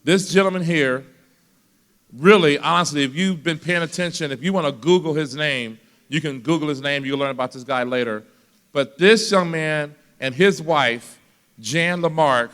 This gentleman here, really, honestly, if you've been paying attention, if you want to Google his name, you can Google his name. You'll learn about this guy later. But this young man and his wife, Jan Lamarque,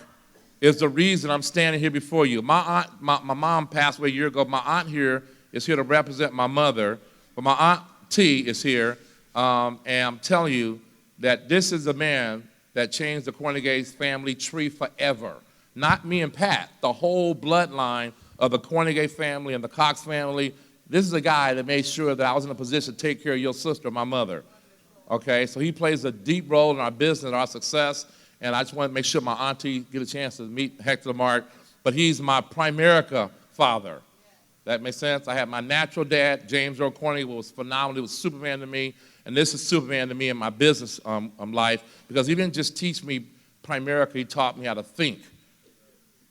is the reason I'm standing here before you. My mom passed away a year ago. My aunt here is here to represent my mother, but my aunt T is here, and I'm telling you that this is a man that changed the Kornegay's family tree forever. Not me and Pat, the whole bloodline of the Kornegay family and the Cox family. This is a guy that made sure that I was in a position to take care of your sister, my mother. Okay, so he plays a deep role in our business, our success, and I just want to make sure my auntie get a chance to meet Hector Lamarque, but he's my Primerica father. That makes sense? I had my natural dad, James Earl Kornegay, was phenomenal. He was Superman to me, and this is Superman to me in my business life, because he didn't just teach me Primerica, he taught me how to think.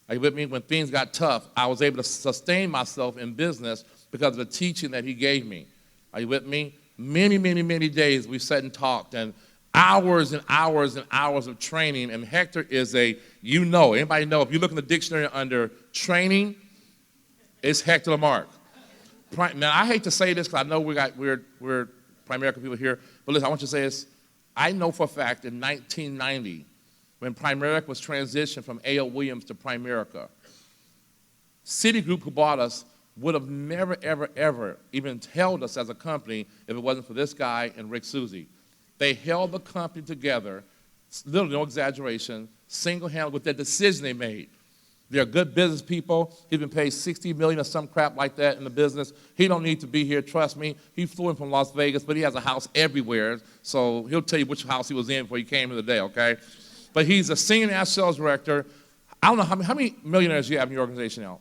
Are you with me? When things got tough, I was able to sustain myself in business because of the teaching that he gave me. Are you with me? Many, many, many days we sat and talked, and hours and hours and hours of training, and Hector is anybody know, if you look in the dictionary under training, it's Hector Lamarque. Now, I hate to say this because I know we're Primerica people here, but listen, I want you to say this. I know for a fact in 1990, when Primerica was transitioned from A.L. Williams to Primerica, Citigroup, who bought us, would have never, ever, ever even held us as a company if it wasn't for this guy and Rick Susie. They held the company together, literally no exaggeration, single-handedly with that decision they made. They're good business people. He's been paid $60 million or some crap like that in the business. He don't need to be here, trust me. He flew in from Las Vegas, but he has a house everywhere, so he'll tell you which house he was in before he came here today, okay? But he's a senior national sales director. I don't know, how many millionaires do you have in your organization now?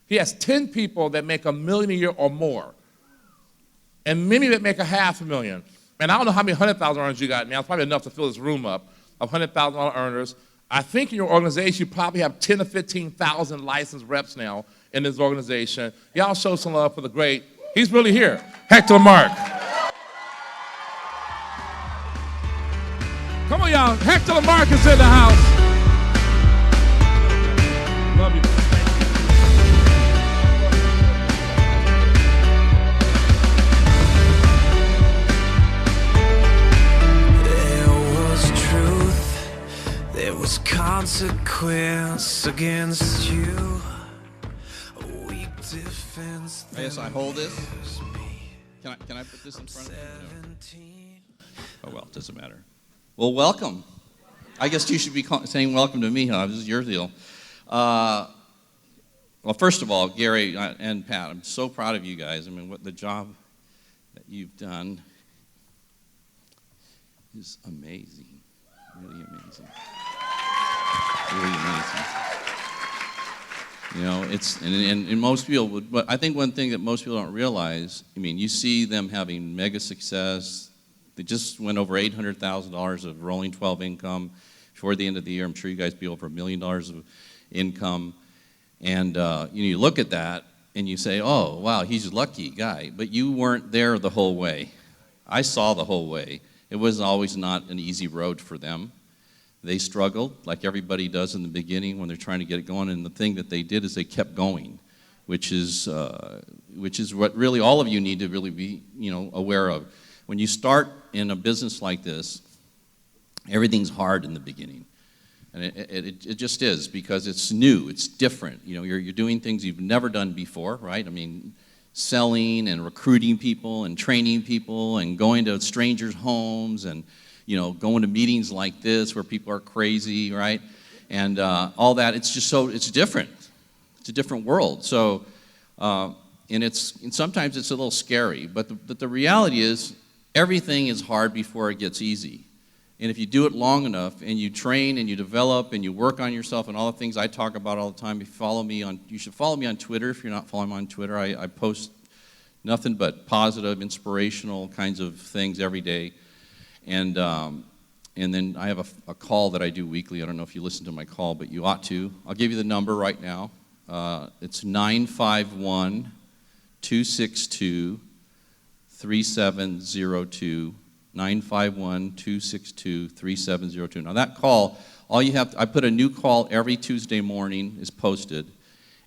He has 10 people that make $1 million a year or more, and many that make $500,000. And I don't know how many $100,000 earners you got now. It's probably enough to fill this room up of $100,000 earners. I think in your organization, you probably have 10 to 15,000 licensed reps now in this organization. Y'all show some love for the great, he's really here, Hector Lamarque. Come on, y'all. Hector Lamarque is in the house. Love you. There was consequence against you. A weak defense. Yes, I hold this. Can I put this in front of you? No. Oh well, it doesn't matter. Well, welcome. I guess you should be saying welcome to me, huh? This is your deal. Well, first of all, Gary and Pat, I'm so proud of you guys. I mean, what the job that you've done is amazing, really amazing. Really amazing. You know, it's, and most people, but I think one thing that most people don't realize, I mean, you see them having mega success. They just went over $800,000 of rolling 12 income. Before the end of the year, I'm sure you guys be over $1 million of income. And you look at that and you say, oh, wow, he's a lucky guy. But you weren't there the whole way. I saw the whole way. It was always not an easy road for them. They struggled, like everybody does in the beginning when they're trying to get it going, and the thing that they did is they kept going, which is what really all of you need to really be, aware of. When you start in a business like this, everything's hard in the beginning, and it just is, because it's new, it's different. You're doing things you've never done before, right? I mean, selling and recruiting people and training people and going to strangers' homes and going to meetings like this where people are crazy, right? And all that, it's just it's different. It's a different world. So, and sometimes it's a little scary, but the reality is everything is hard before it gets easy. And if you do it long enough and you train and you develop and you work on yourself and all the things I talk about all the time, you should follow me on Twitter. If you're not following me on Twitter, I post nothing but positive, inspirational kinds of things every day. And then I have a call that I do weekly. I don't know if you listen to my call, but you ought to. I'll give you the number right now. It's 951-262-3702. 951-262-3702. Now that call, All you have, I put a new call every Tuesday morning, is posted.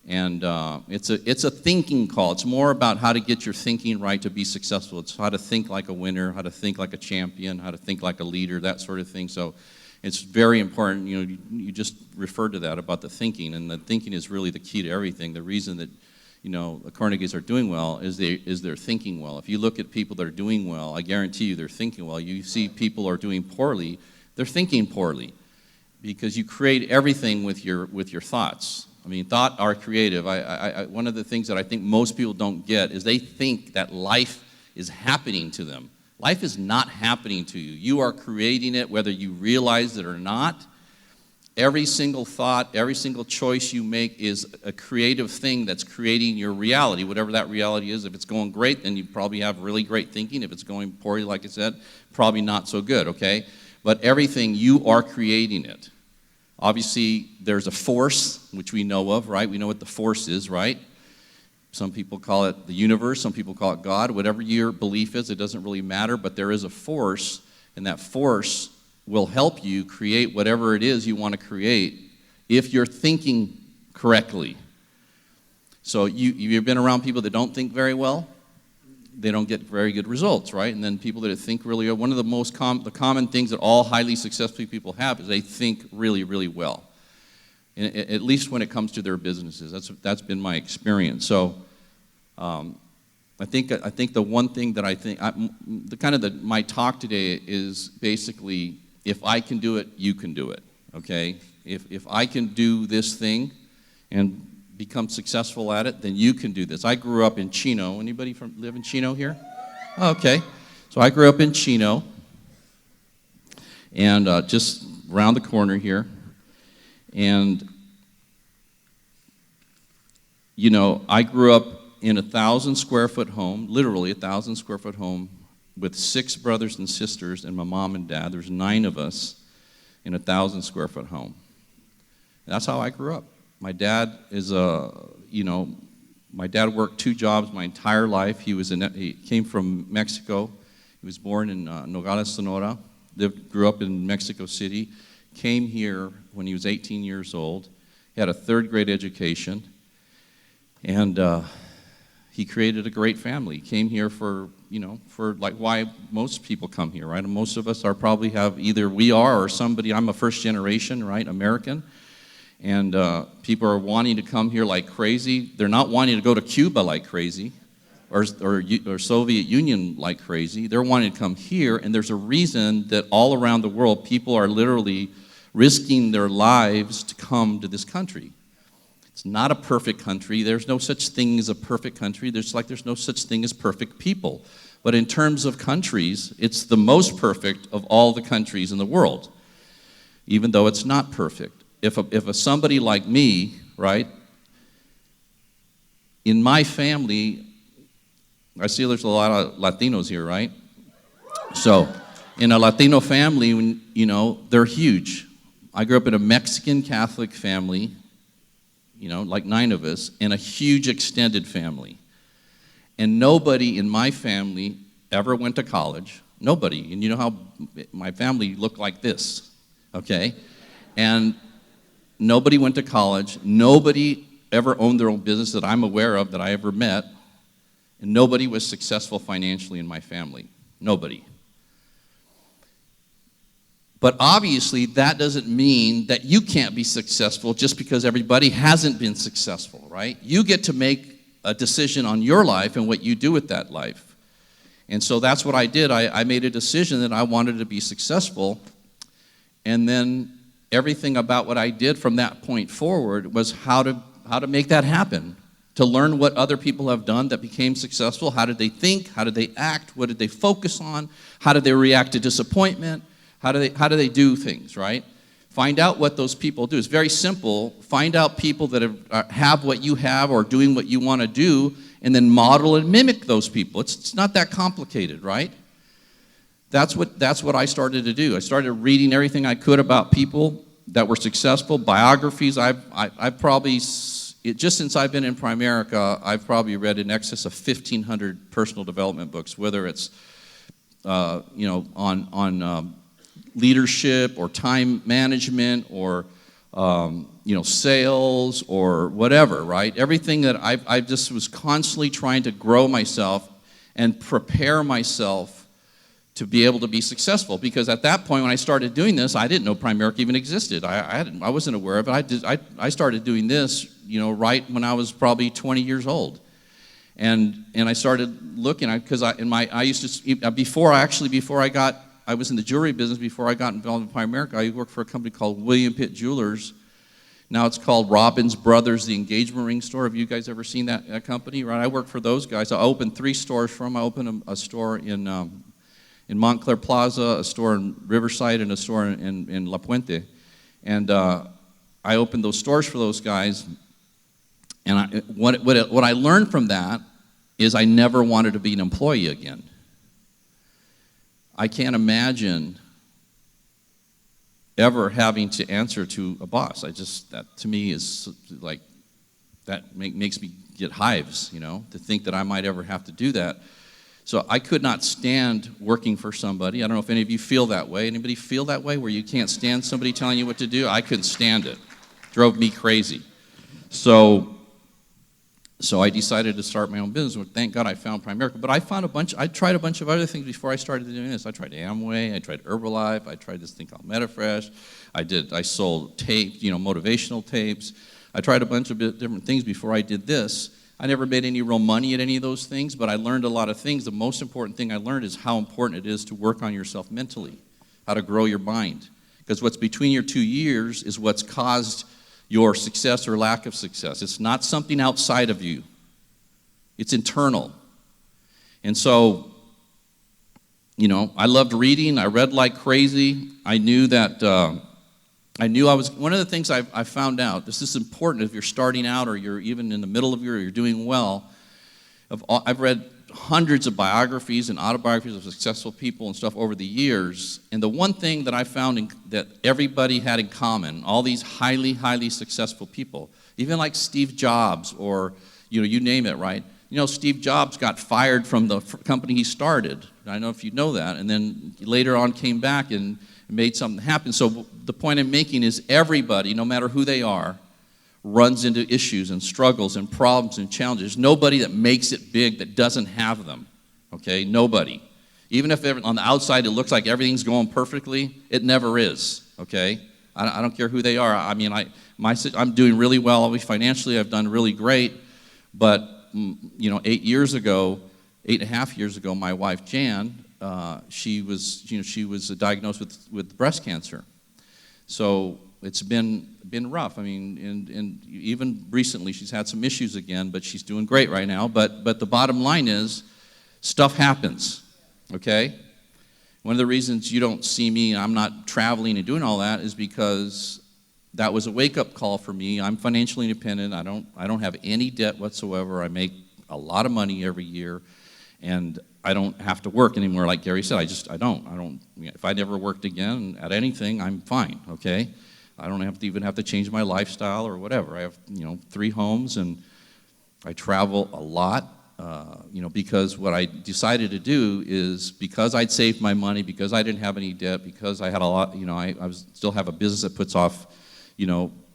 And it's a thinking call. It's more about how to get your thinking right to be successful. It's how to think like a winner, how to think like a champion, how to think like a leader, that sort of thing. So it's very important. You know, you just referred to that about the thinking, and the thinking is really the key to everything. The reason that, you know, the Kornegays are doing well is they're thinking well. If you look at people that are doing well, I guarantee you they're thinking well. You see people are doing poorly, they're thinking poorly, because you create everything with your thoughts. I mean, thought are creative. One of the things that I think most people don't get is they think that life is happening to them. Life is not happening to you. You are creating it whether you realize it or not. Every single thought, every single choice you make is a creative thing that's creating your reality, whatever that reality is. If it's going great, then you probably have really great thinking. If it's going poorly, like I said, probably not so good, okay? But everything, you are creating it. Obviously, there's a force, which we know of, right? We know what the force is, right? Some people call it the universe, some people call it God. Whatever your belief is, it doesn't really matter, but there is a force, and that force will help you create whatever it is you want to create if you're thinking correctly. So you've been around people that don't think very well, they don't get very good results, right? And then people that think really well, one of the most common things that all highly successful people have is they think really, really well. And at least when it comes to their businesses. That's been my experience. So I think the one thing that I think, my talk today is basically, if I can do it, you can do it, okay? If I can do this thing and become successful at it, then you can do this. I grew up in Chino. Anybody live in Chino here? Oh, okay. So I grew up in Chino, and just around the corner here. And, you know, I grew up in a 1,000-square-foot home, literally a 1,000-square-foot home, with 6 brothers and sisters and my mom and dad. There's 9 of us in a 1,000-square-foot home. And that's how I grew up. My dad is my dad worked 2 jobs my entire life. He came from Mexico. He was born in Nogales, Sonora. Grew up in Mexico City. Came here when he was 18 years old. He had a 3rd grade education. And he created a great family. He came here for like why most people come here, right? And most of us are probably have either we are or somebody, I'm a first generation, right, American. And people are wanting to come here like crazy. They're not wanting to go to Cuba like crazy or Soviet Union like crazy. They're wanting to come here, and there's a reason that all around the world people are literally risking their lives to come to this country. It's not a perfect country. There's no such thing as a perfect country. There's no such thing as perfect people. But in terms of countries, it's the most perfect of all the countries in the world, even though it's not perfect. If somebody like me, right, in my family, I see there's a lot of Latinos here, right? So in a Latino family, they're huge. I grew up in a Mexican Catholic family, like 9 of us, and a huge extended family. And nobody in my family ever went to college. Nobody. And you know how my family looked like this, okay? And nobody went to college. Nobody ever owned their own business that I'm aware of, that I ever met. And nobody was successful financially in my family. Nobody. But obviously, that doesn't mean that you can't be successful just because everybody hasn't been successful, right? You get to make a decision on your life and what you do with that life. And so that's what I did. I made a decision that I wanted to be successful. And then everything about what I did from that point forward was how to make that happen, to learn what other people have done that became successful. How did they think? How did they act? What did they focus on? How did they react to disappointment? How do they do things, right? Find out what those people do. It's very simple. Find out people that have what you have or doing what you want to do, and then model and mimic those people. It's not that complicated, right? That's what I started to do. I started reading everything I could about people that were successful, biographies. I've probably, just since I've been in Primerica, I've probably read in excess of 1,500 personal development books, whether it's on leadership or time management or sales or whatever, right? Everything that I just was constantly trying to grow myself and prepare myself to be able to be successful. Because at that point when I started doing this, I didn't know Primerica even existed. I wasn't aware of it. I started doing this, right when I was probably 20 years old. And I started looking, because before I was in the jewelry business, before I got involved in Primerica, I worked for a company called William Pitt Jewelers. Now it's called Robbins Brothers, the engagement ring store. Have you guys ever seen that company? Right, I worked for those guys. I opened 3 stores for them. I opened a store in Montclair Plaza, a store in Riverside, and a store in La Puente. And I opened those stores for those guys. And what I learned from that is I never wanted to be an employee again. I can't imagine ever having to answer to a boss. That to me is like, that makes me get hives, to think that I might ever have to do that. So I could not stand working for somebody. I don't know if any of you feel that way. Anybody feel that way, where you can't stand somebody telling you what to do? I couldn't stand it. Drove me crazy. So I decided to start my own business. Well, thank God I found Primerica. But I tried a bunch of other things before I started doing this. I tried Amway, I tried Herbalife, I tried this thing called MetaFresh. I sold tape, motivational tapes. I tried a bunch of different things before I did this. I never made any real money at any of those things, but I learned a lot of things. The most important thing I learned is how important it is to work on yourself mentally, how to grow your mind. Because what's between your 2 ears is what's caused your success or lack of success. It's not something outside of you. It's internal. And so, I loved reading. I read like crazy. I knew one of the things I found out, this is important if you're starting out or you're even in the middle of you're doing well. I've read hundreds of biographies and autobiographies of successful people and stuff over the years, and the one thing that I found that everybody had in common, all these highly, highly successful people, even like Steve Jobs or, you name it, right? Steve Jobs got fired from the company he started. I don't know if you know that, and then later on came back and made something happen. So the point I'm making is everybody, no matter who they are, runs into issues and struggles and problems and challenges. Nobody that makes it big that doesn't have them, okay? Nobody. Even if on the outside it looks like everything's going perfectly, it never is, okay? I don't care who they are. I mean, I'm doing really well. Financially, I've done really great. But, 8.5 years ago, my wife, Jan, she was diagnosed with breast cancer. So it's been rough. I mean, and even recently she's had some issues again, but she's doing great right now. But the bottom line is, stuff happens, okay? One of the reasons you don't see me and I'm not traveling and doing all that is because that was a wake-up call for me. I'm financially independent. I don't have any debt whatsoever. I make a lot of money every year, and I don't have to work anymore. Like Gary said, I don't. If I never worked again at anything, I'm fine, okay? I don't even have to change my lifestyle or whatever. I have, 3 homes, and I travel a lot, because what I decided to do is, because I'd saved my money, because I didn't have any debt, because I had a lot, still have a business that puts off,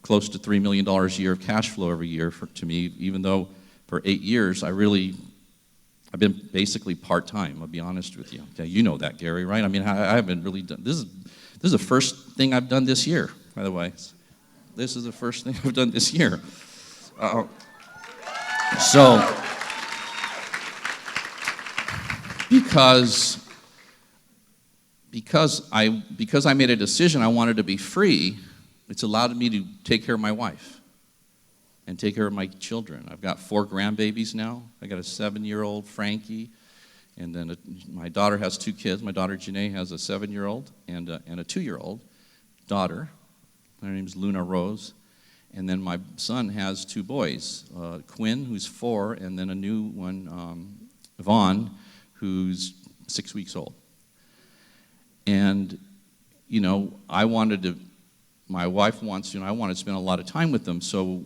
close to $3 million a year of cash flow every year to me, even though for 8 years I've been basically part-time, I'll be honest with you. Okay, you know that, Gary, right? I mean, I haven't really done, this is the first thing I've done this year, by the way. This is the first thing I've done this year. Because I made a decision I wanted to be free, it's allowed me to take care of my wife and take care of my children. I've got 4 grandbabies now. I got a 7-year-old, Frankie, and then my daughter has 2 kids. My daughter, Janae, has a 7-year-old and a 2-year-old daughter. Her name's Luna Rose. And then my son has 2 boys, Quinn, who's 4, and then a new one, Vaughn, who's 6 weeks old. And, my wife wants, I want to spend a lot of time with them, so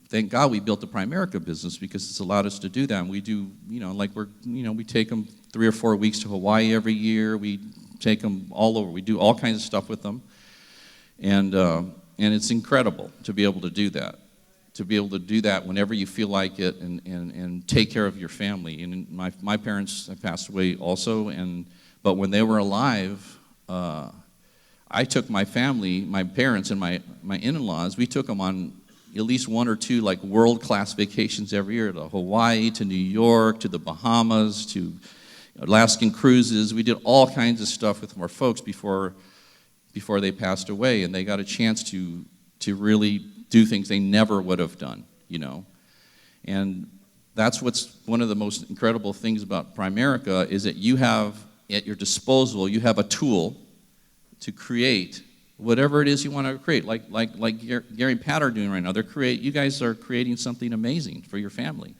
thank God we built the Primerica business because it's allowed us to do that. And we do, we take them 3 or 4 weeks to Hawaii every year. We take them all over. We do all kinds of stuff with them. And it's incredible to be able to do that. To be able to do that whenever you feel like it and take care of your family. And my parents have passed away also, but when they were alive, I took my family, my parents and my in-laws, we took them on at least one or two like world-class vacations every year, to Hawaii, to New York, to the Bahamas, to Alaskan cruises. We did all kinds of stuff with our folks before they passed away, and they got a chance to really do things they never would have done, you know. And that's what's one of the most incredible things about Primerica, is that you have at your disposal, you have a tool to create whatever it is you want to create, like Gary and Pat are doing right now. You guys are creating something amazing for your family.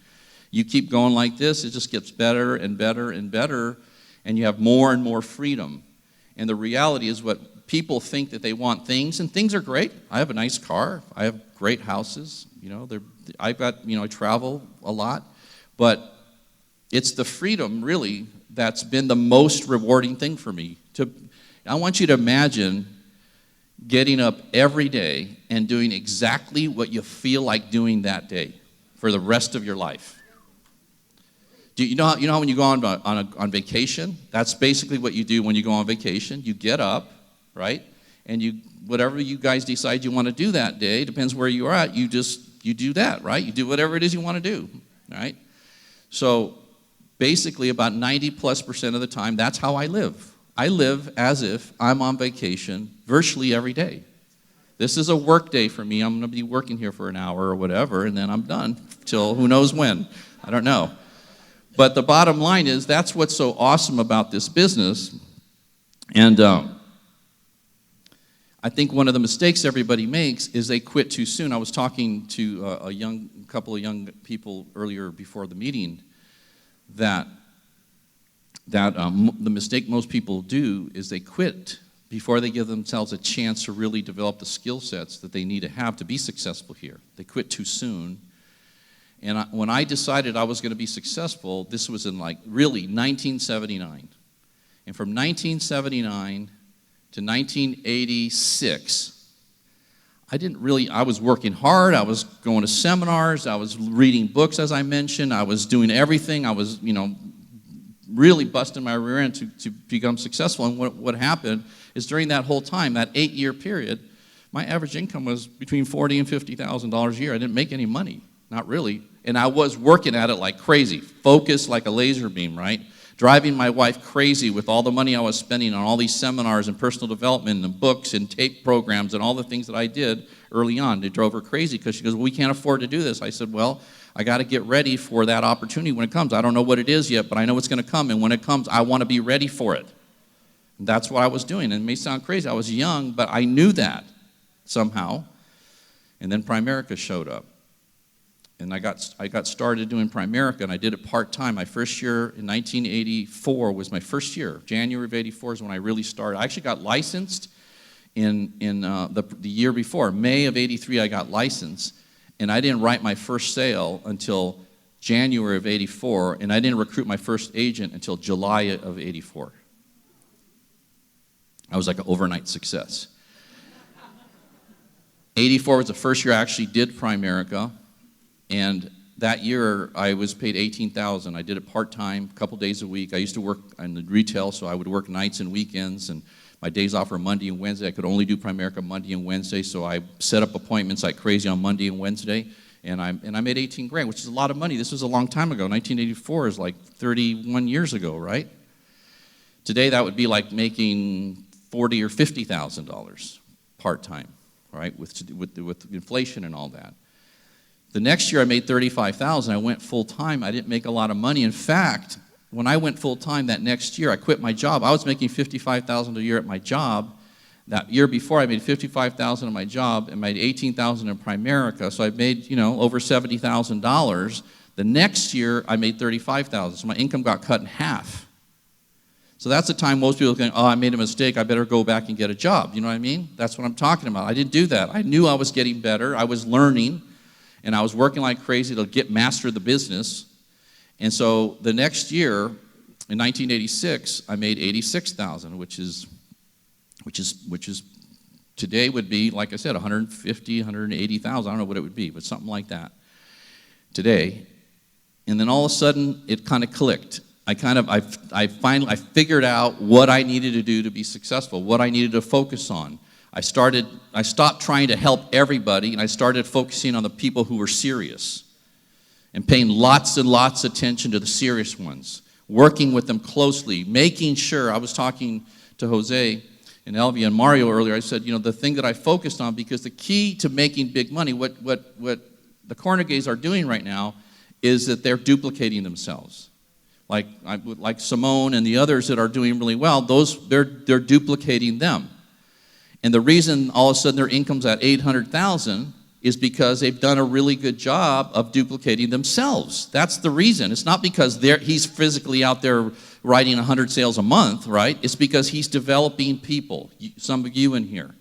You keep going like this, it just gets better and better and better, and you have more and more freedom. And the reality is, what people think that they want things, and things are great. I have a nice car. I have great houses. You know, I travel a lot. But it's the freedom, really, that's been the most rewarding thing for me. I want you to imagine getting up every day and doing exactly what you feel like doing that day for the rest of your life. Do you know how when you go on vacation, that's basically what you do when you go on vacation. You get up, right? And whatever you guys decide you want to do that day, depends where you are at, you do that, right? You do whatever it is you want to do, right? So basically about 90+% of the time, that's how I live. I live as if I'm on vacation virtually every day. This is a work day for me. I'm going to be working here for an hour or whatever, and then I'm done till who knows when. I don't know. But the bottom line is, that's what's so awesome about this business. And I think one of the mistakes everybody makes is they quit too soon. I was talking to a couple of young people earlier before the meeting that the mistake most people do is they quit before they give themselves a chance to really develop the skill sets that they need to have to be successful here. They quit too soon. And when I decided I was going to be successful, this was in really 1979. And from 1979 to 1986, I was working hard. I was going to seminars. I was reading books, as I mentioned. I was doing everything. I was, really busting my rear end to become successful. And what happened is, during that whole time, that 8-year period, my average income was between $40,000 and $50,000 a year. I didn't make any money, not really. And I was working at it like crazy, focused like a laser beam, right? Driving my wife crazy with all the money I was spending on all these seminars and personal development and books and tape programs and all the things that I did early on. It drove her crazy because she goes, "We can't afford to do this." I said, "Well, I got to get ready for that opportunity when it comes. I don't know what it is yet, but I know it's going to come. And when it comes, I want to be ready for it." And that's what I was doing. And it may sound crazy. I was young, but I knew that somehow. And then Primerica showed up. And I got started doing Primerica, and I did it part-time. My first year in 1984 was my first year. January of 84 is when I really started. I actually got licensed in the year before. May of 83, I got licensed. And I didn't write my first sale until January of 84, and I didn't recruit my first agent until July of 84. I was like an overnight success. 84 was the first year I actually did Primerica, and that year I was paid $18,000. I did it part-time, a couple days a week. I used to work in the retail, so I would work nights and weekends, and my days off were Monday and Wednesday. I could only do Primerica Monday and Wednesday, so I set up appointments like crazy on Monday and Wednesday, and I made $18,000, which is a lot of money. This was a long time ago. 1984 is like 31 years ago, right? Today that would be like making $40,000 or $50,000 part-time, right? With inflation and all that. The next year I made $35,000. I went full-time. I didn't make a lot of money. In fact, when I went full-time that next year, I quit my job. I was making $55,000 a year at my job. That year before, I made $55,000 at my job and made $18,000 in Primerica. So I made, over $70,000. The next year, I made $35,000. So my income got cut in half. So that's the time most people think, "Oh, I made a mistake. I better go back and get a job." You know what I mean? That's what I'm talking about. I didn't do that. I knew I was getting better. I was learning. And I was working like crazy to master the business. And so the next year, in 1986, I made 86,000, which is today would be, like I said, 150, 180,000. I don't know what it would be, but something like that today. And then all of a sudden, it kind of clicked. I finally figured out what I needed to do to be successful, what I needed to focus on. I stopped trying to help everybody, and I started focusing on the people who were serious and paying lots and lots of attention to the serious ones, working with them closely, making sure. I was talking to Jose and Elvia and Mario earlier. I said, the thing that I focused on, because the key to making big money, what the Kornegays are doing right now is that they're duplicating themselves. Like Simone and the others that are doing really well, they're duplicating them. And the reason all of a sudden their income's at 800,000 is because they've done a really good job of duplicating themselves. That's the reason. It's not because he's physically out there writing 100 sales a month, right? It's because he's developing people, some of you in here.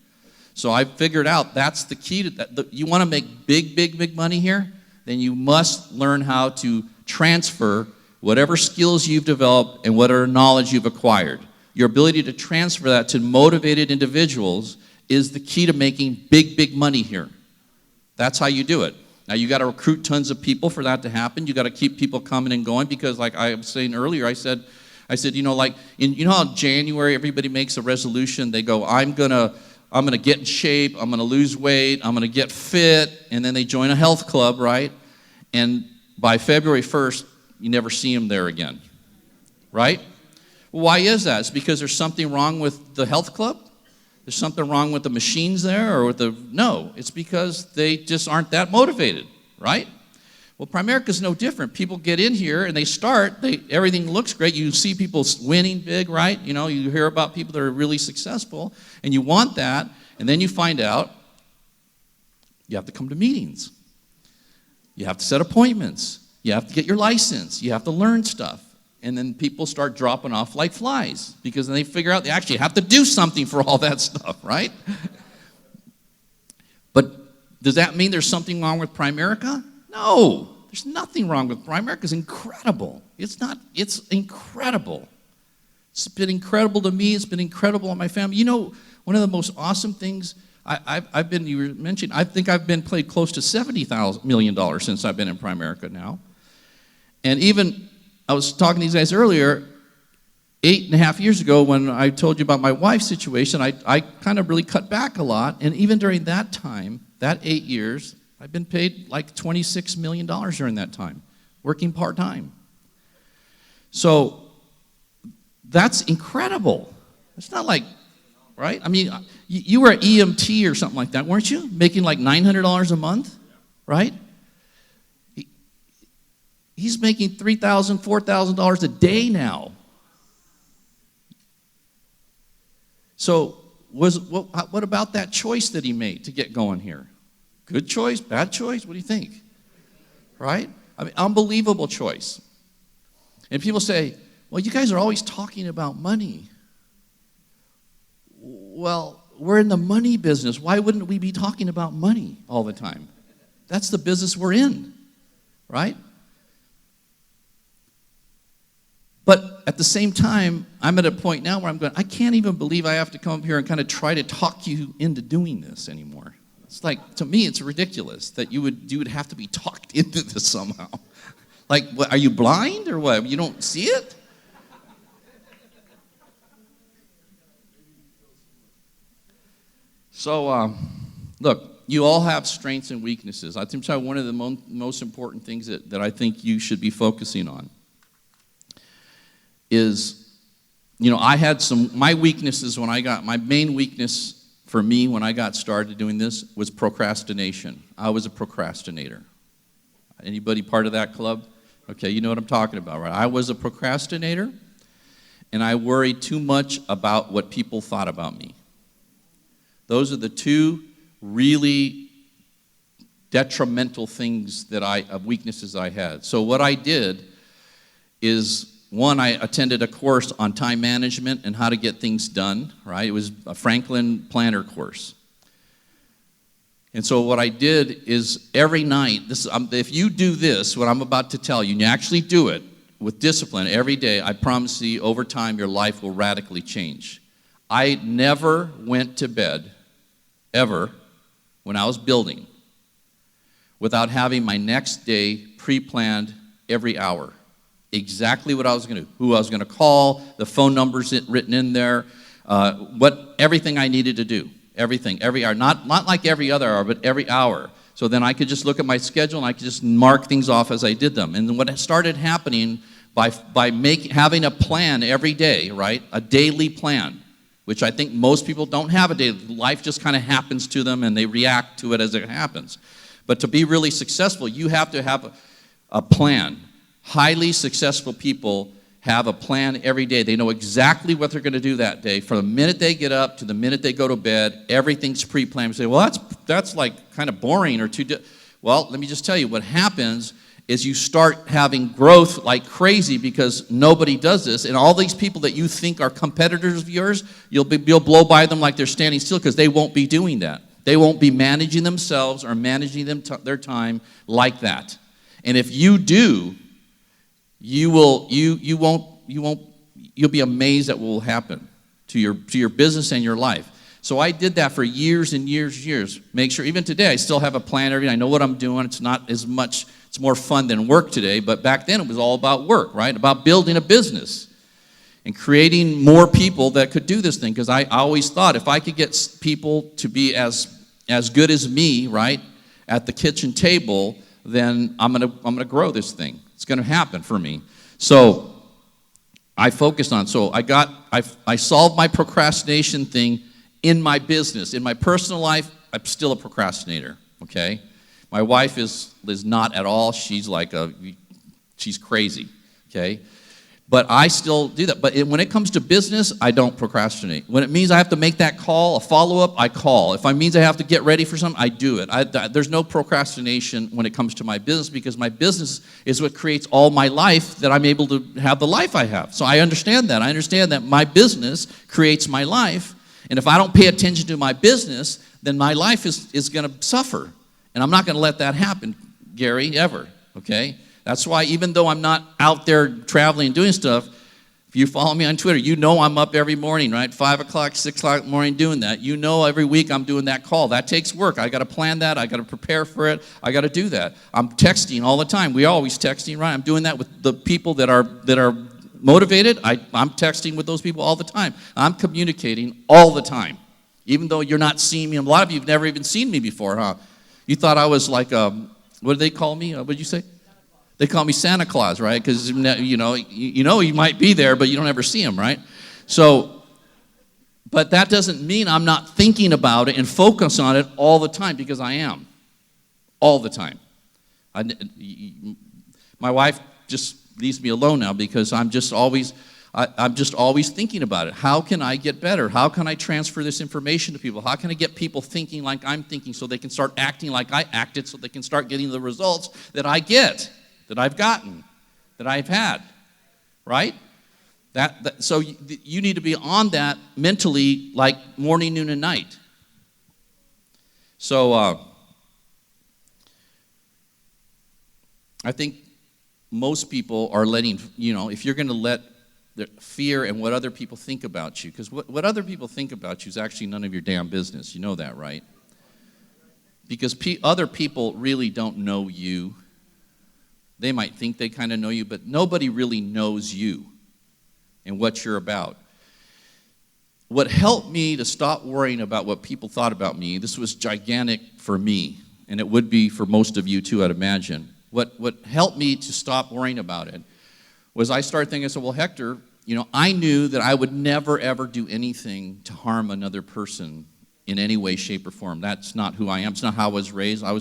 So I figured out that's the key to that. You want to make big money here? Then you must learn how to transfer whatever skills you've developed and whatever knowledge you've acquired. Your ability to transfer that to motivated individuals is the key to making big money here. That's how you do it. Now you got to recruit tons of people for that to happen. You got to keep people coming and going, because like I was saying earlier, I said, you know how in January everybody makes a resolution. They go, I'm gonna get in shape. I'm gonna lose weight. I'm gonna get fit, and then they join a health club, right? And by February 1st, you never see them there again, right? Why is that? It's because there's something wrong with the health club? There's something wrong with the machines there, or no, it's because they just aren't that motivated, right? Well, Primerica's no different. People get in here and they start, everything looks great. You see people winning big, right? You hear about people that are really successful, and you want that, and then you find out you have to come to meetings. You have to set appointments. You have to get your license. You have to learn stuff. And then people start dropping off like flies, because then they figure out they actually have to do something for all that stuff, right? But does that mean there's something wrong with Primerica? No, there's nothing wrong with Primerica. It's incredible. It's incredible. It's been incredible to me. It's been incredible on my family. One of the most awesome things you were mentioning, I think I've been paid close to $70 million since I've been in Primerica now. And even, I was talking to these guys earlier, 8.5 years ago when I told you about my wife's situation, I kind of really cut back a lot. And even during that time, that 8 years, I've been paid like $26 million during that time, working part-time. So that's incredible. It's not like, right? I mean, you were at EMT or something like that, weren't you? Making like $900 a month, right? He's making $3,000, $4,000 a day now. So what about that choice that he made to get going here? Good choice, bad choice? What do you think? Right? I mean, unbelievable choice. And people say, well, you guys are always talking about money. Well, we're in the money business. Why wouldn't we be talking about money all the time? That's the business we're in, right? But at the same time, I'm at a point now where I'm going, I can't even believe I have to come up here and kind of try to talk you into doing this anymore. It's like, to me, it's ridiculous that you would have to be talked into this somehow. Like, what, are you blind or what? You don't see it? So, look, you all have strengths and weaknesses. I think one of the most important things that I think you should be focusing on is, I had my weaknesses my main weakness for me when I got started doing this was procrastination. I was a procrastinator. Anybody part of that club? Okay, you know what I'm talking about, right? I was a procrastinator, and I worried too much about what people thought about me. Those are the two really detrimental things weaknesses I had. So what I did is, one, I attended a course on time management and how to get things done, right? It was a Franklin Planner course. And so what I did is every night, if you do this, what I'm about to tell you, and you actually do it, with discipline every day, I promise you, over time, your life will radically change. I never went to bed, ever, when I was building, without having my next day pre-planned every hour. Exactly what I was going to do, who I was going to call, the phone numbers written in there, everything I needed to do, everything, every hour. Not like every other hour, but every hour. So then I could just look at my schedule and I could just mark things off as I did them. And then what started happening by having a plan every day, right, a daily plan, which I think most people don't have a day. Life just kind of happens to them and they react to it as it happens. But to be really successful, you have to have a plan. Highly successful people have a plan every day. They know exactly what they're going to do that day. From the minute they get up to the minute they go to bed, everything's pre-planned. You say, well, that's like kind of boring or well, let me just tell you, what happens is you start having growth like crazy because nobody does this. And all these people that you think are competitors of yours, you'll blow by them like they're standing still because they won't be doing that. They won't be managing themselves or managing their time like that. And if you do, you'll be amazed at what will happen to your business and your life. So I did that for years and years and years. Make sure, even today, I still have a plan every day. I know what I'm doing. It's not as much, it's more fun than work today, but back then it was all about work, right? About building a business and creating more people that could do this thing. Because I always thought if I could get people to be as good as me, right, at the kitchen table, then I'm gonna grow this thing. It's gonna happen for me. So I focused on. So I solved my procrastination thing in my business. In my personal life, I'm still a procrastinator. Okay, my wife is not at all. She's crazy. Okay. But I still do that. But when it comes to business, I don't procrastinate. When it means I have to make that call, a follow-up, I call. If it means I have to get ready for something, I do it. There's no procrastination when it comes to my business because my business is what creates all my life that I'm able to have the life I have. So I understand that. I understand that my business creates my life. And if I don't pay attention to my business, then my life is going to suffer. And I'm not going to let that happen, Gary, ever. Okay? That's why even though I'm not out there traveling and doing stuff, if you follow me on Twitter, you know I'm up every morning, right? 5 o'clock, 6 o'clock in the morning doing that. You know every week I'm doing that call. That takes work. I got to plan that. I got to prepare for it. I got to do that. I'm texting all the time. We always texting, right? I'm doing that with the people that are motivated. I'm texting with those people all the time. I'm communicating all the time. Even though you're not seeing me. A lot of you have never even seen me before, huh? You thought I was like, what do they call me? What did you say? They call me Santa Claus, right? Because you know he might be there, but you don't ever see him, right? So, but that doesn't mean I'm not thinking about it and focus on it all the time because I am, all the time. My wife just leaves me alone now because I'm just always thinking about it. How can I get better? How can I transfer this information to people? How can I get people thinking like I'm thinking so they can start acting like I acted so they can start getting the results that I get? That I've gotten, that I've had, right? So you need to be on that mentally like morning, noon, and night. So I think most people are letting, if you're going to let the fear and what other people think about you, because what other people think about you is actually none of your damn business. You know that, right? Because other people really don't know you. They might think they kind of know you, but nobody really knows you and what you're about. What helped me to stop worrying about what people thought about me, this was gigantic for me, and it would be for most of you too, I'd imagine. What helped me to stop worrying about it was I started thinking, I said, well, Hector, I knew that I would never, ever do anything to harm another person in any way, shape, or form. That's not who I am. It's not how I was raised. I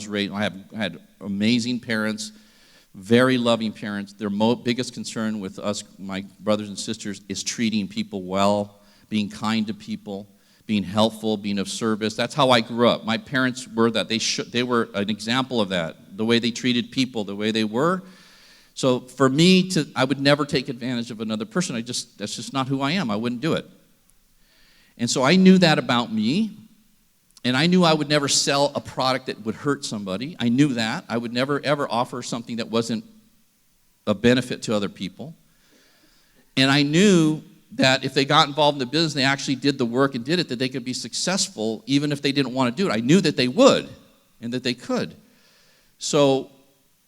had amazing parents, very loving parents. Their biggest concern with us, my brothers and sisters, is treating people well, being kind to people, being helpful, being of service. That's how I grew up. My parents were that. They were an example of that, the way they treated people, the way they were. So for me, I would never take advantage of another person. That's just not who I am. I wouldn't do it. And so I knew that about me. And I knew I would never sell a product that would hurt somebody. I knew that. I would never, ever offer something that wasn't benefit to other people. And I knew that if they got involved in the business, they actually did the work and did it, that they could be successful even if they didn't want to do it. I knew that they would and that they could. So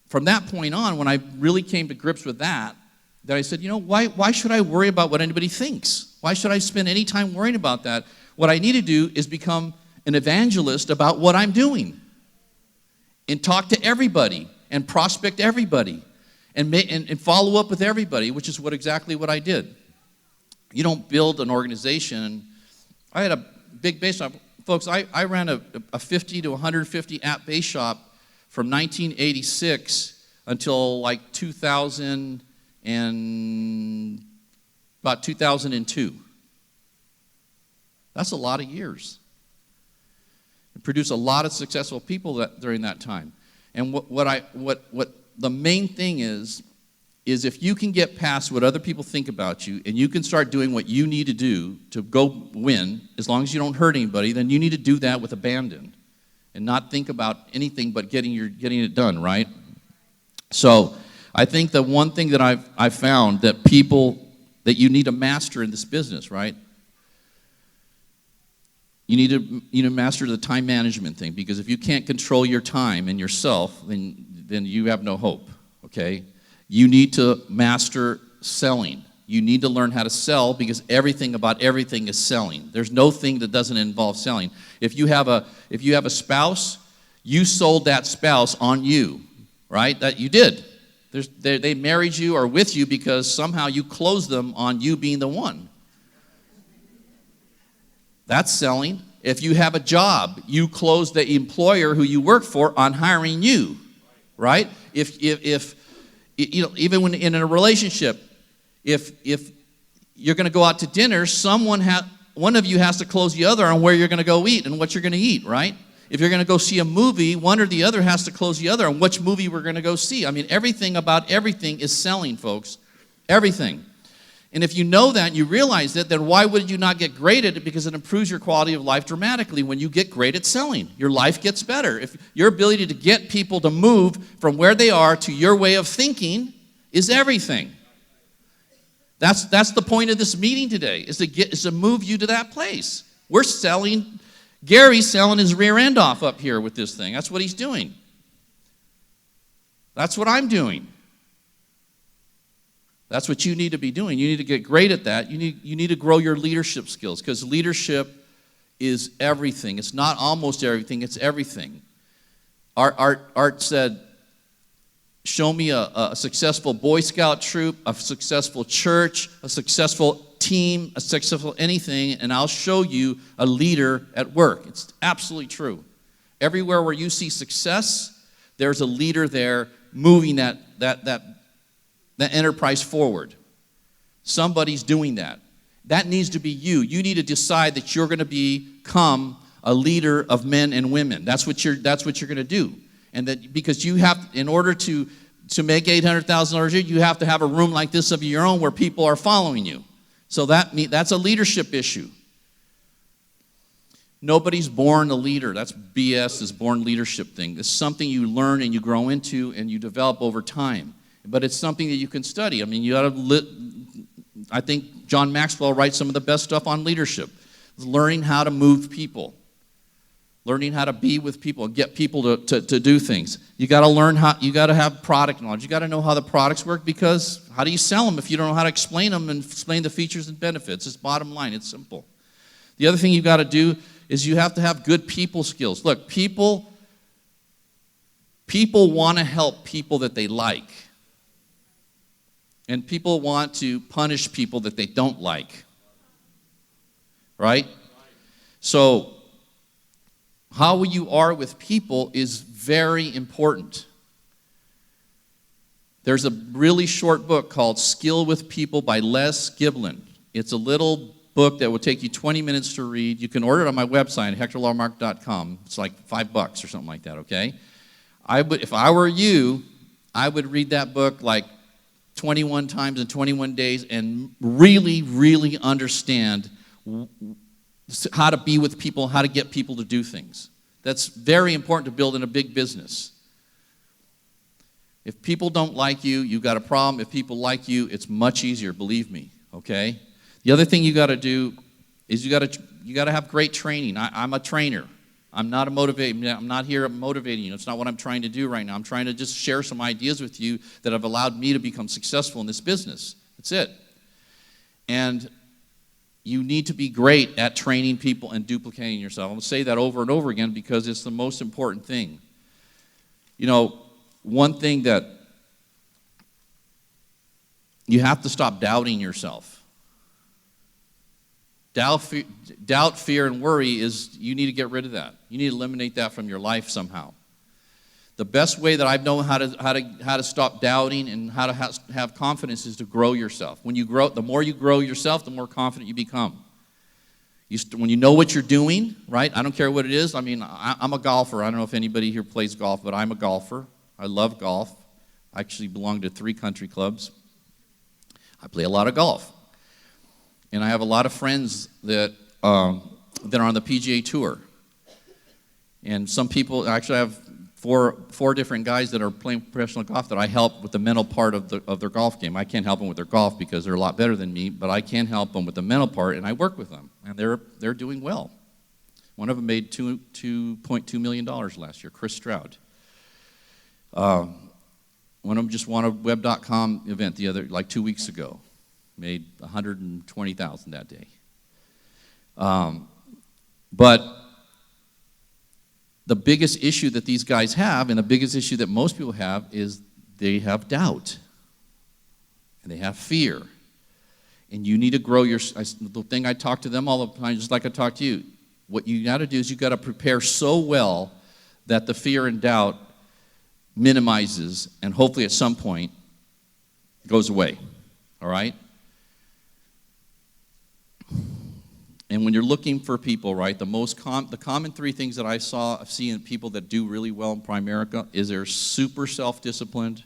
from that point on, when I really came to grips with that I said, why should I worry about what anybody thinks? Why should I spend any time worrying about that? What I need to do is become an evangelist about what I'm doing and talk to everybody and prospect everybody and follow up with everybody, which is exactly what I did. You don't build an organization. I had a big base shop. Folks, I ran a 50 to 150 app base shop from 1986 until like 2000 and about 2002. That's a lot of years. It produced a lot of successful people during that time. And what the main thing is if you can get past what other people think about you and you can start doing what you need to do to go win, as long as you don't hurt anybody, then you need to do that with abandon and not think about anything but getting it done, right? So I think the one thing that I've found that you need to master in this business, right? You need to master the time management thing, because if you can't control your time and yourself, then you have no hope, okay? You need to master selling. You need to learn how to sell, because everything about everything is selling. There's no thing that doesn't involve selling. If you have a spouse, you sold that spouse on you, right? That you did. They married you or with you because somehow you closed them on you being the one. That's selling. If you have a job, you close the employer who you work for on hiring you, right? If even when in a relationship, if you're going to go out to dinner, one of you has to close the other on where you're going to go eat and what you're going to eat, right? If you're going to go see a movie, one or the other has to close the other on which movie we're going to go see. I mean, everything about everything is selling, folks. Everything. And if you know that and you realize that, then why would you not get great at it? Because it improves your quality of life dramatically when you get great at selling. Your life gets better. If your ability to get people to move from where they are to your way of thinking is everything. That's the point of this meeting today, is to move you to that place. We're selling. Gary's selling his rear end off up here with this thing. That's what he's doing. That's what I'm doing. That's what you need to be doing. You need to get great at that. You need to grow your leadership skills, because leadership is everything. It's not almost everything, it's everything. Art said, show me a successful Boy Scout troop, a successful church, a successful team, a successful anything, and I'll show you a leader at work. It's absolutely true. Everywhere where you see success, there's a leader there moving that enterprise forward. Somebody's doing that. That needs to be you. You need to decide that you're going to become a leader of men and women. That's what you're going to do. And that because you have, in order to make $800,000 a year, you have to have a room like this of your own where people are following you. So that's a leadership issue. Nobody's born a leader. That's BS, this born leadership thing. It's something you learn and you grow into and you develop over time. But it's something that you can study. I mean, I think John Maxwell writes some of the best stuff on leadership. It's learning how to move people. Learning how to be with people and get people to do things. You got to learn you got to have product knowledge. You got to know how the products work, because how do you sell them if you don't know how to explain them and explain the features and benefits? It's bottom line. It's simple. The other thing you got to do is you have to have good people skills. Look, people want to help people that they like. And people want to punish people that they don't like. Right? So how you are with people is very important. There's a really short book called Skill with People by Les Giblin. It's a little book that will take you 20 minutes to read. You can order it on my website, hectorlamarque.com. It's like $5 or something like that, okay? If I were you, I would read that book like 21 times in 21 days and really, really understand how to be with people, how to get people to do things. That's very important to build in a big business. If people don't like you, you've got a problem. If people like you, it's much easier, believe me, okay? The other thing you got to do is you got to have great training. I'm a trainer. I'm not I'm not here motivating you. It's not what I'm trying to do right now. I'm trying to just share some ideas with you that have allowed me to become successful in this business. That's it. And you need to be great at training people and duplicating yourself. I'm going to say that over and over again because it's the most important thing. You know, one thing that you have to stop doubting yourself. Doubt, fear, and worry is, you need to get rid of that. You need to eliminate that from your life somehow. The best way that I've known how to stop doubting and how to have confidence is to grow yourself. When you grow, the more you grow yourself, the more confident you become. When you know what you're doing, right? I don't care what it is. I mean, I'm a golfer. I don't know if anybody here plays golf, but I'm a golfer. I love golf. I actually belong to 3 country clubs. I play a lot of golf. And I have a lot of friends that are on the PGA Tour. And some people, actually I have four different guys that are playing professional golf that I help with the mental part of their golf game. I can't help them with their golf because they're a lot better than me, but I can help them with the mental part, and I work with them. And they're doing well. One of them made $2.2 million last year, Chris Stroud. One of them just won a Web.com event 2 weeks ago. Made $120,000 that day. But the biggest issue that these guys have, and the biggest issue that most people have, is they have doubt. And they have fear. And you need to grow the thing I talk to them all the time, just like I talk to you. What you got to do is you got to prepare so well that the fear and doubt minimizes and hopefully at some point goes away. All right? And when you're looking for people, right, the common 3 things that I've seen in people that do really well in Primerica is they're super self-disciplined,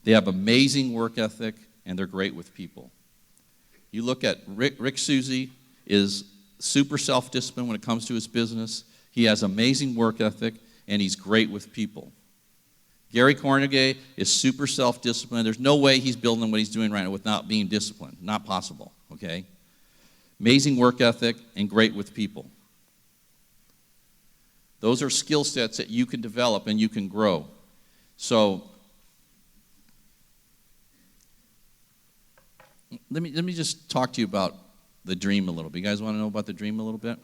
they have amazing work ethic, and they're great with people. You look at Rick Susie is super self-disciplined when it comes to his business. He has amazing work ethic, and he's great with people. Gary Kornegay is super self-disciplined. There's no way he's building what he's doing right now without being disciplined. Not possible, okay? Amazing work ethic and great with people. Those are skill sets that you can develop and you can grow. So let me just talk to you about the dream a little bit. You guys want to know about the dream a little bit?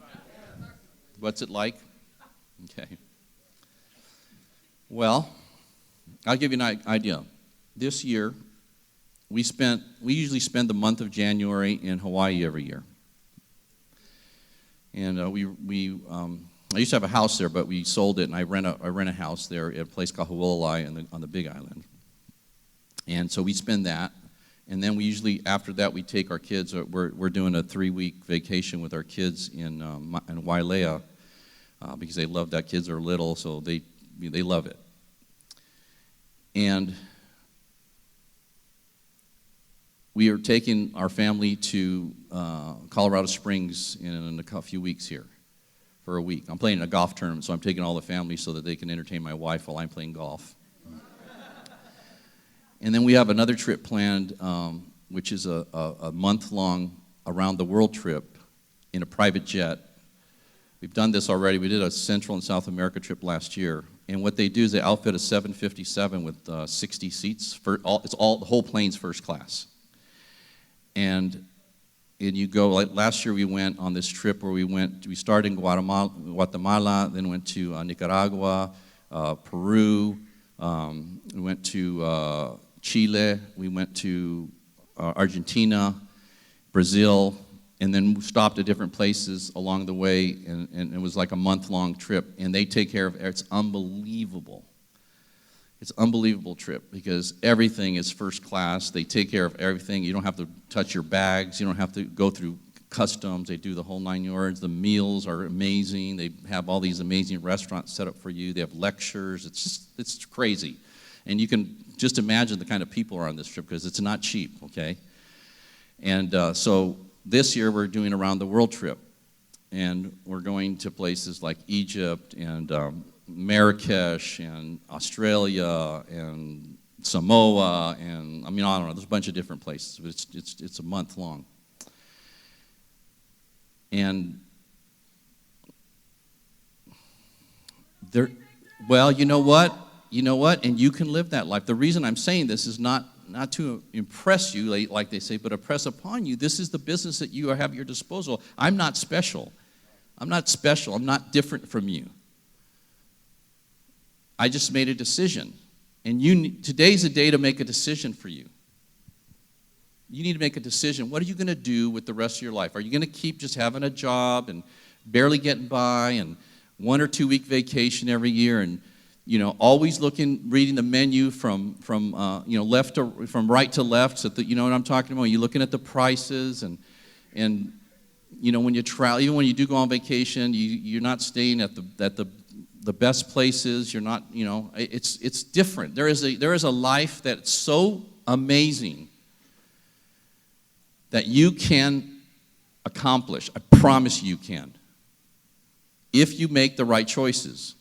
What's it like? Okay. Well, I'll give you an idea. This year, we usually spend the month of January in Hawaii every year. And I used to have a house there, but we sold it, and I rent a house there at a place called Huololai on the Big Island. And so we spend that, and then we usually, after that, we take our kids. We're doing a 3-week vacation with our kids in Wailea because they love that. Kids are little, so they love it. And we are taking our family to Colorado Springs in a few weeks here for a week. I'm playing a golf tournament, so I'm taking all the family so that they can entertain my wife while I'm playing golf. And then we have another trip planned, which is a month-long around-the-world trip in a private jet. We've done this already. We did a Central and South America trip last year. And what they do is they outfit a 757 with 60 seats. The whole plane's first class. And you go, like last year we went on this trip where we started in Guatemala, then went to Nicaragua, Peru, we went to Chile, we went to Argentina, Brazil, and then stopped at different places along the way, and it was like a month-long trip, and they take care of it. It's unbelievable. It's an unbelievable trip because everything is first class. They take care of everything. You don't have to touch your bags. You don't have to go through customs. They do the whole 9 yards. The meals are amazing. They have all these amazing restaurants set up for you. They have lectures. It's crazy. And you can just imagine the kind of people are on this trip because it's not cheap, okay? And so this year we're doing a around the world trip. And we're going to places like Egypt and Marrakesh and Australia and Samoa, and I mean, I don't know, there's a bunch of different places, but it's a month long. And there, well, you know what? You know what? And you can live that life. The reason I'm saying this is not to impress you, like they say, but impress upon you. This is the business that you have at your disposal. I'm not special. I'm not special. I'm not different from you. I just made a decision. And today's a day to make a decision for you. You need to make a decision. What are you going to do with the rest of your life? Are you going to keep just having a job and barely getting by and 1 or 2 week vacation every year and always reading the menu from right to left, so that you know what I'm talking about? You're looking at the prices and when you travel, even when you do go on vacation, you're not staying at the best places. You're not, it's different. There is a life that's so amazing that you can accomplish. I promise you can, if you make the right choices.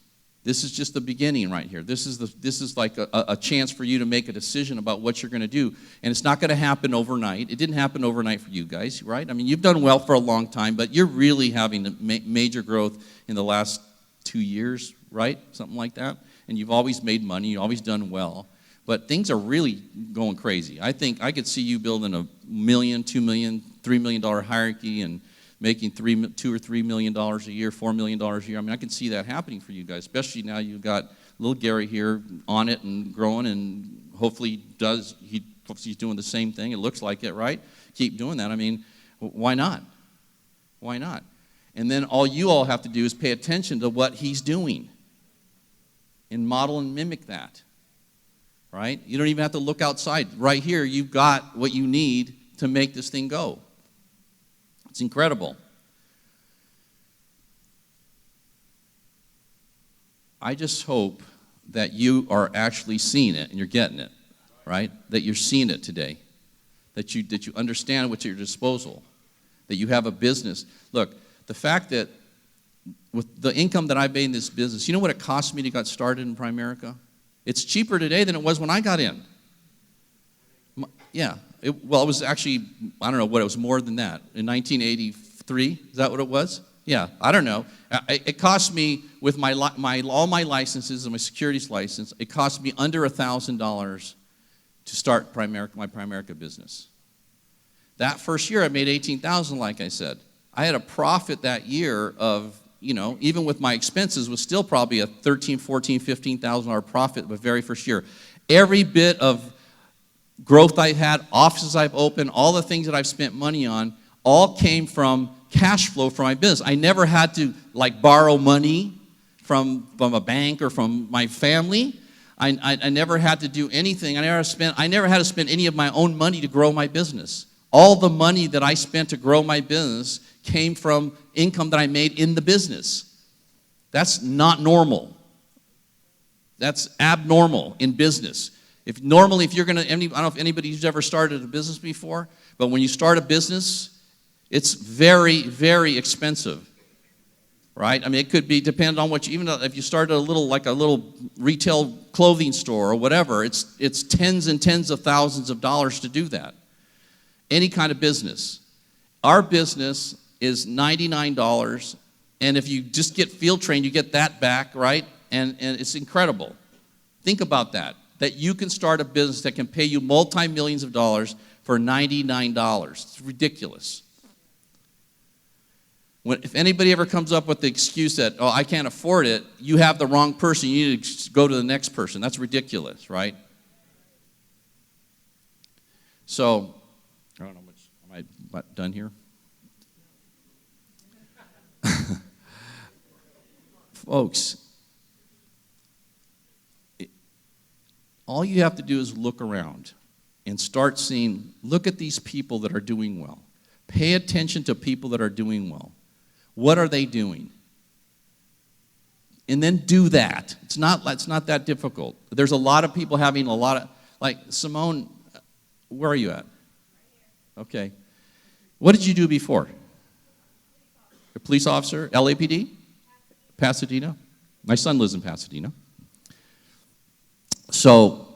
This is just the beginning right here. This is like a chance for you to make a decision about what you're going to do. And it's not going to happen overnight. It didn't happen overnight for you guys, right? I mean, you've done well for a long time, but you're really having major growth in the last 2 years, right? Something like that. And you've always made money. You've always done well. But things are really going crazy. I think I could see you building $1 million, $2 million, $3 million hierarchy and making $2 or $3 million a year, $4 million a year. I mean, I can see that happening for you guys, especially now you've got little Gary here on it and growing, and hopefully he's doing the same thing. It looks like it, right? Keep doing that. I mean, why not? Why not? And then all you all have to do is pay attention to what he's doing and model and mimic that, right? You don't even have to look outside. Right here, you've got what you need to make this thing go. It's incredible. I just hope that you are actually seeing it and you're getting it, right? That you're seeing it today. That you understand what's at your disposal. That you have a business. Look, the fact that with the income that I made in this business, you know what it cost me to get started in Primerica? It's cheaper today than it was when I got in. Yeah. It was actually, I don't know what, it was more than that. In 1983, is that what it was? Yeah, I don't know. It cost me, with all my licenses and my securities license, it cost me under $1,000 to start my Primerica business. That first year, I made $18,000, like I said. I had a profit that year of, even with my expenses, was still probably a $13,000, $14,000, $15,000 profit the very first year. Every bit of growth I've had, offices I've opened, all the things that I've spent money on, all came from cash flow from my business. I never had to borrow money from a bank or from my family. I never had to do anything. I never had to spend any of my own money to grow my business. All the money that I spent to grow my business came from income that I made in the business. That's not normal. That's abnormal in business. If you're going to, I don't know if anybody's ever started a business before, but when you start a business, it's very, very expensive, right? I mean, it could be, depending on even if you started a little retail clothing store or whatever, it's tens and tens of thousands of dollars to do that. Any kind of business. Our business is $99, and if you just get field trained, you get that back, right? And it's incredible. Think about that. That you can start a business that can pay you multi-millions of dollars for $99. It's ridiculous. If anybody ever comes up with the excuse that, oh, I can't afford it, you have the wrong person. You need to go to the next person. That's ridiculous, right? So, I don't know much. Am I about done here? Folks, all you have to do is look around and start seeing, look at these people that are doing well. Pay attention to people that are doing well. What are they doing? And then do that. It's not that difficult. There's a lot of people having a lot of, like Simone, where are you at? Okay. What did you do before? A police officer? LAPD? Pasadena? My son lives in Pasadena. So,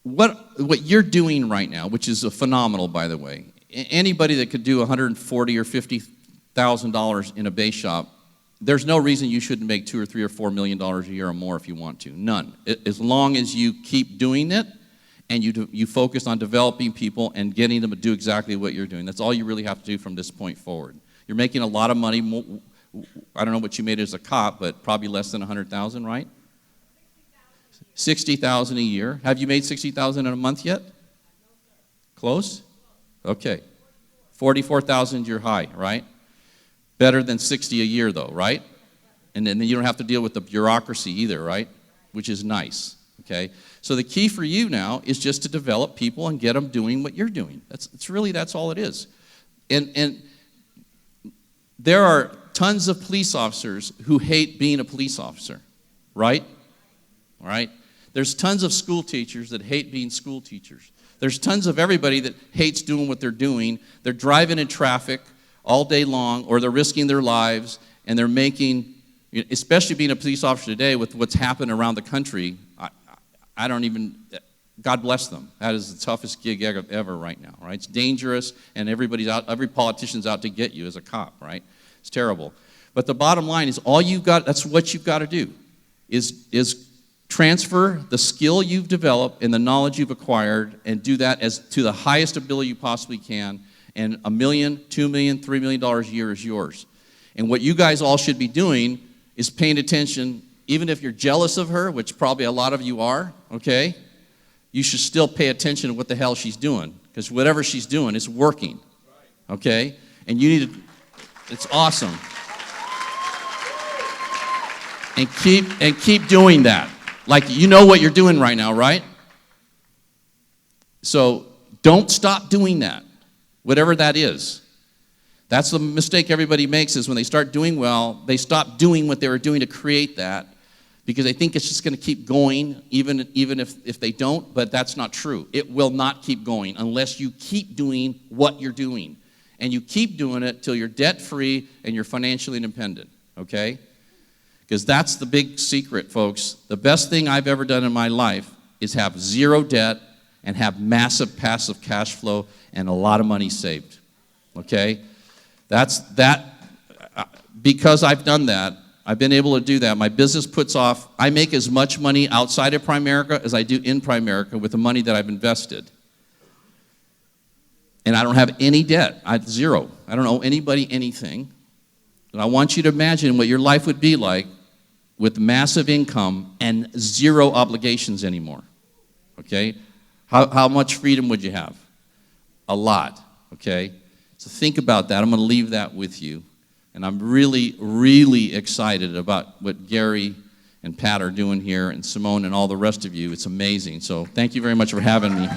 what you're doing right now, which is a phenomenal, by the way. Anybody that could do $140,000 or $50,000 in a base shop, there's no reason you shouldn't make $2 or $3 or $4 million a year or more if you want to. None. As long as you keep doing it and you focus on developing people and getting them to do exactly what you're doing. That's all you really have to do from this point forward. You're making a lot of money. I don't know what you made as a cop, but probably less than $100,000, right? $60,000 a year. Have you made $60,000 in a month yet? Close? Okay. $44,000 your high, right? Better than 60 a year though, right? And then you don't have to deal with the bureaucracy either, right? Which is nice, okay? So the key for you now is just to develop people and get them doing what you're doing. That's all it is. And there are tons of police officers who hate being a police officer, right? All right? There's tons of school teachers that hate being school teachers. There's tons of everybody that hates doing what they're doing. They're driving in traffic all day long, or they're risking their lives, and they're making, especially being a police officer today with what's happened around the country, I don't even, God bless them. That is the toughest gig ever right now, right? It's dangerous, and everybody's out, every politician's out to get you as a cop, right? It's terrible. But the bottom line is all you've got, that's what you've got to do, is transfer the skill you've developed and the knowledge you've acquired and do that as to the highest ability you possibly can, and $1 million, $2 million, $3 million a year is yours. And what you guys all should be doing is paying attention, even if you're jealous of her, which probably a lot of you are, okay? You should still pay attention to what the hell she's doing, because whatever she's doing is working, okay? And you need to, it's awesome. And keep doing that. Like, you know what you're doing right now, right? So don't stop doing that, whatever that is. That's the mistake everybody makes, is when they start doing well, they stop doing what they were doing to create that, because they think it's just going to keep going, even if they don't, but that's not true. It will not keep going unless you keep doing what you're doing. And you keep doing it till you're debt-free and you're financially independent, okay? Because that's the big secret, folks. The best thing I've ever done in my life is have zero debt and have massive passive cash flow and a lot of money saved, okay? Because I've done that, I've been able to do that. My business puts off, I make as much money outside of Primerica as I do in Primerica with the money that I've invested. And I don't have any debt. I have zero. I don't owe anybody anything. And I want you to imagine what your life would be like with massive income and zero obligations anymore, okay? How much freedom would you have? A lot, okay? So think about that. I'm going to leave that with you. And I'm really, really excited about what Gary and Pat are doing here, and Simone and all the rest of you. It's amazing. So thank you very much for having me.